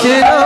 Hare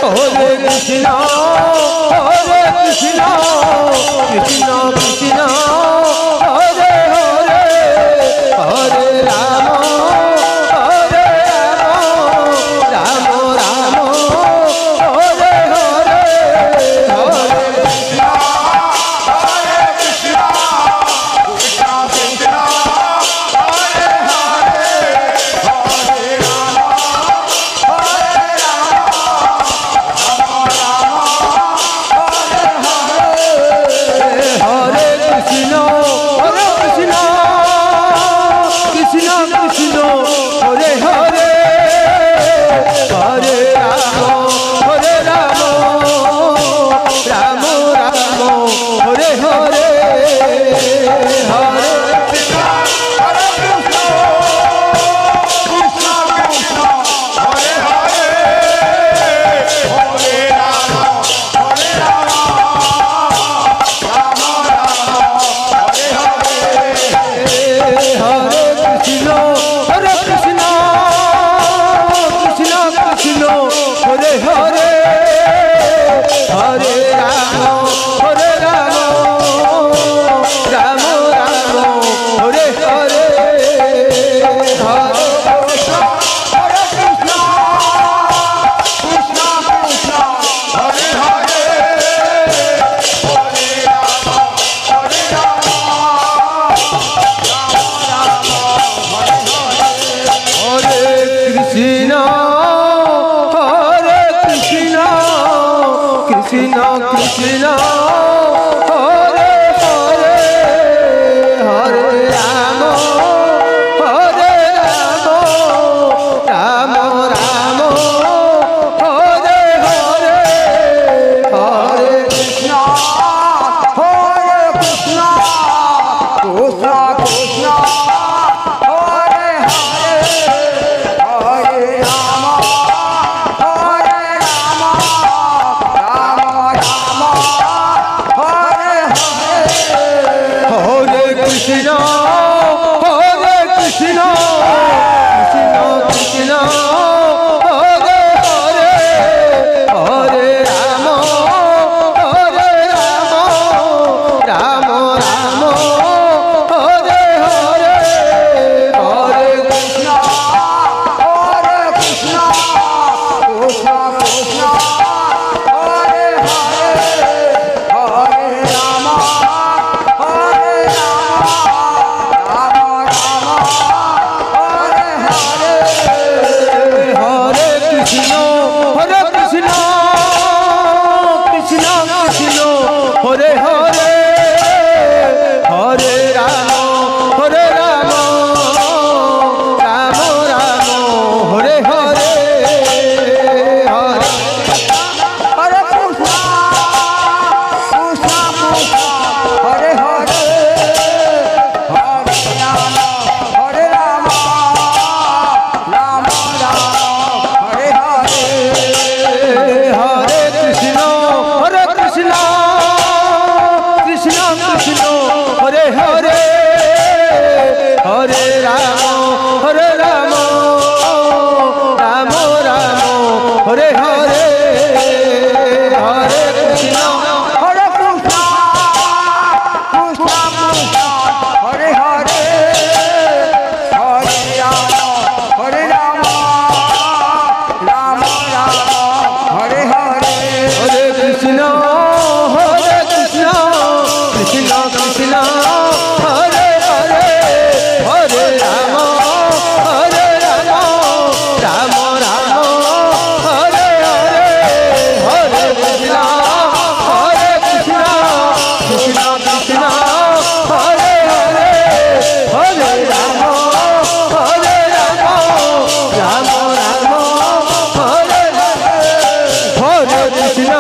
Hare Krishna, Krishna Krishna, Hare Hare, Hare Rama, Hare Rama, Rama Rama, Hare Hare, Hare Krishna, Krishna Krishna, Hare Hare, Hare Rama, Hare Krishna, Krishna Krishna, Hare Hare, Hare Rama, Hare Rama, Rama Rama, Hare Hare, Hare Krishna, Krishna Krishna, Hare Hare, Hare Rama, Hare Rama, Rama Rama, Hare Hare, Hare Krishna, Krishna Krishna, Hare Hare, Hare Rama, Hare Rama, Rama Rama, Hare Hare, Hare Krishna, Krishna Krishna, Hare Hare, Hare Rama, Hare Rama, Hare Krishna, Krishna Krishna, Hare Hare, Hare Rama, Hare Rama, Rama Rama, Hare Hare, Hare Krishna, Krishna Krishna, Hare Hare, Hare Rama, Hare Rama, Rama Rama, Hare Hare, Hare Krishna, Krishna Krishna, Hare Hare, Hare Rama, Hare Rama, Rama Rama, Hare Hare, Hare Krishna, Krishna Krishna, Hare Hare, Hare Rama, Hare Rama, Rama Rama, Hare Hare, Hare Krishna, Krishna Krishna, Hare Hare, Hare Rama, Hare Rama, Rama Rama, Hare Hare, Hare Hare Hare, Hare Rama, Hare Rama, Rama Rama, Hare Hare, Hare Krishna, Krishna Krishna, Hare Hare, Hare Rama, Hare Rama, Rama Rama, Hare Hare, Hare Krishna, Hare Hare, Hare Rama, Hare Rama, Rama Rama, Hare Hare, Hare Krishna, Krishna Krishna, Hare Hare, Hare Rama, Hare Rama, Rama Rama, Hare Hare, Hare Krishna, Krishna Krishna, Hare Hare, Hare Rama, Hare Rama, Rama Rama, Hare Hare, Hare Krishna,